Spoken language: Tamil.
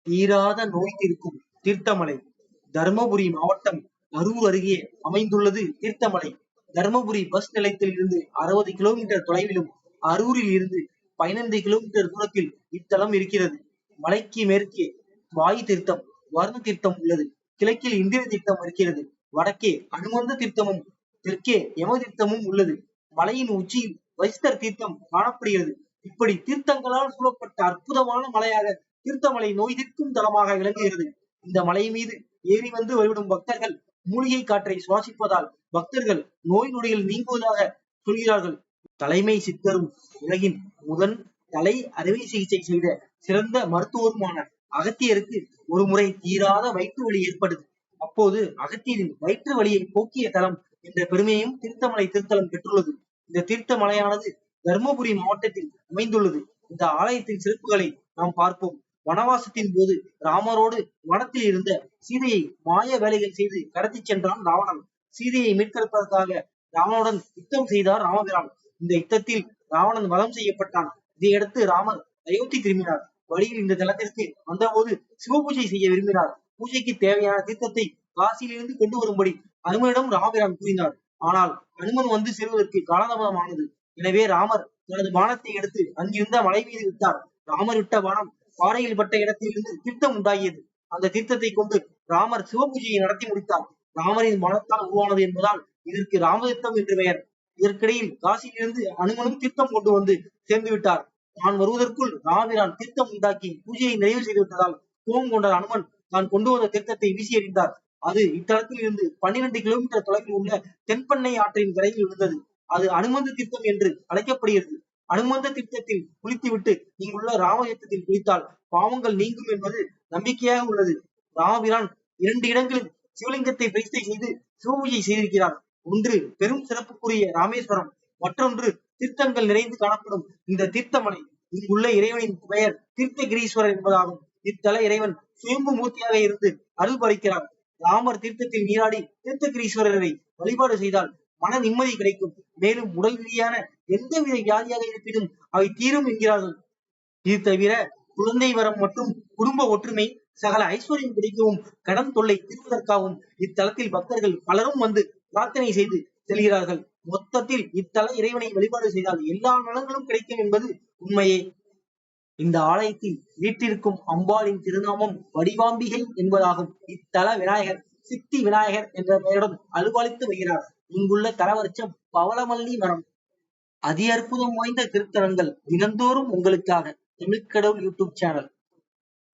தீராத நோய் தீர்க்கும் தீர்த்தமலை. தர்மபுரி மாவட்டம் அரூர் அருகே அமைந்துள்ளது தீர்த்தமலை. தர்மபுரி பஸ் நிலையத்தில் இருந்து 60 கிலோமீட்டர் தொலைவிலும், அரூரில் இருந்து 15 கிலோமீட்டர் தூரத்தில் இத்தலம் இருக்கிறது. மலைக்கு மேற்கே வாயு தீர்த்தம், வருண தீர்த்தம் உள்ளது. கிழக்கில் இந்திர தீர்த்தம் இருக்கிறது. வடக்கே அனுமந்த தீர்த்தமும், தெற்கே யம தீர்த்தமும் உள்ளது. மலையின் உச்சியில் வைஸ்தர் தீர்த்தம் காணப்படுகிறது. இப்படி தீர்த்தங்களால் சூழப்பட்ட அற்புதமான மலையாக தீர்த்தமலை நோய் தீர்க்கும் தலமாக விளங்குகிறது. இந்த மலை மீது ஏறி வந்து வழிபடும் பக்தர்கள் மூலிகை காற்றை சுவாசிப்பதால் பக்தர்கள் நோய் நொடிகள் நீங்குவதாக சொல்கிறார்கள். தலைமை சித்தரும் உலகின் முதன் தலை அறுவை சிகிச்சை செய்த சிறந்த மருத்துவருமான அகத்தியருக்கு ஒரு முறை தீராத வயிற்று வலி ஏற்பட்டது. அப்போது அகத்தியரின் வயிற்று வலியை போக்கிய தலம் என்ற பெருமையும் தீர்த்தமலை திருத்தலம் பெற்றுள்ளது. இந்த தீர்த்தமலையானது தர்மபுரி மாவட்டத்தில் அமைந்துள்ளது. இந்த ஆலயத்தின் சிறப்புகளை நாம் பார்ப்போம். வனவாசத்தின் போது ராமரோடு வனத்தில் இருந்த சீதையை மாய வேலைகள் செய்து கடத்தி சென்றான் ராவணன். சீதையை மீட்கெடுப்பதற்காக ராவனுடன் யுத்தம் செய்தார் ராமபிரான். இந்த யுத்தத்தில் ராவணன் வதம் செய்யப்பட்டான். இதையடுத்து ராமர் அயோத்தி திரும்பினார். வழியில் இந்த தலத்திற்கு வந்தபோது சிவபூஜை செய்ய விரும்பினார். பூஜைக்கு தேவையான தீர்த்தத்தை காசியிலிருந்து கொண்டு வரும்படி அனுமனிடம் ராமபிரான் கூறினார். ஆனால் அனுமன் வந்து சேருவதற்கு காலதாமதமானது. எனவே ராமர் தனது பானத்தை எடுத்து அங்கிருந்த மலை மீது விட்டார். ராமர் விட்ட பானம் பாறையில் பட்ட இடத்தில் இருந்து தீர்த்தம் உண்டாகியது. அந்த தீர்த்தத்தை கொண்டு ராமர் சிவபூஜையை நடத்தி முடித்தார். ராமரின் பானத்தால் உருவானது என்பதால் இதற்கு ராமதீர்த்தம் என்று பெயர். இதற்கிடையில் காசியிலிருந்து அனுமனும் தீர்த்தம் கொண்டு வந்து சேர்ந்து விட்டார். தான் வருவதற்குள் ராமபிரான் தீர்த்தம் உண்டாக்கி பூஜையை நிறைவு செய்து விட்டதால் கோபம் கொண்ட அனுமன் தான் கொண்டு வந்த தீர்த்தத்தை வீசி எறிந்தார். அது இத்தலத்தில் இருந்து 12 கிலோமீட்டர் தொலைவில் உள்ள தென்பெண்ணை ஆற்றின் கரையில் விழுந்தது. அது அனுமந்த தீர்த்தம் என்று அழைக்கப்படுகிறது. அனுமந்த தீர்த்தத்தில் குளித்துவிட்டு இங்குள்ள ராமதீர்த்தத்தில் குளித்தால் பாவங்கள் நீங்கும் என்பது நம்பிக்கையாக உள்ளது. ராமபிரான் 2 இடங்களில் சிவலிங்கத்தை பிரதிஷ்டை செய்து சிவபூஜை செய்திருக்கிறார். ஒன்று பெரும் சிறப்புக்குரிய ராமேஸ்வரம், மற்றொன்று தீர்த்தங்கள் நிறைந்து காணப்படும் இந்த தீர்த்தமலை. இங்குள்ள இறைவனின் பெயர் தீர்த்தகிரீஸ்வரர் என்பதாகும். இத்தல இறைவன் சுயம்பு மூர்த்தியாக இருந்து அருள் பறிக்கிறார். ராமர் தீர்த்தத்தில் நீராடி தீர்த்தகிரீஸ்வரரை வழிபாடு செய்தால் மன நிம்மதி கிடைக்கும். மேலும் உடல் ரீதியான எந்தவித வியாதியாக இருப்பினும் அவை தீரும் என்கிறார்கள். இது தவிர குழந்தை வரம் மற்றும் குடும்ப ஒற்றுமை, சகல ஐஸ்வர்யம் கிடைக்கவும், கடன் தொல்லை தீர்ப்பதற்காகவும் இத்தலத்தில் பக்தர்கள் பலரும் வந்து பிரார்த்தனை செய்து செல்கிறார்கள். மொத்தத்தில் இத்தல இறைவனை வழிபாடு செய்தால் எல்லா நலன்களும் கிடைக்கும் என்பது உண்மையே. இந்த ஆலயத்தில் வீட்டிற்கும் அம்பாளின் திருநாமம் வடிவாம்பிகை என்பதாகும். இத்தல விநாயகர் சித்தி விநாயகர் என்ற பெயருடன் அலுவலித்து வருகிறார். இங்குள்ள தலவருட்சம் பவளமல்லி மரம். அதி அற்புதம் வாய்ந்த திருத்தலங்கள் தினந்தோறும் உங்களுக்காக தமிழ்க்கடவுள் யூடியூப் சேனல்.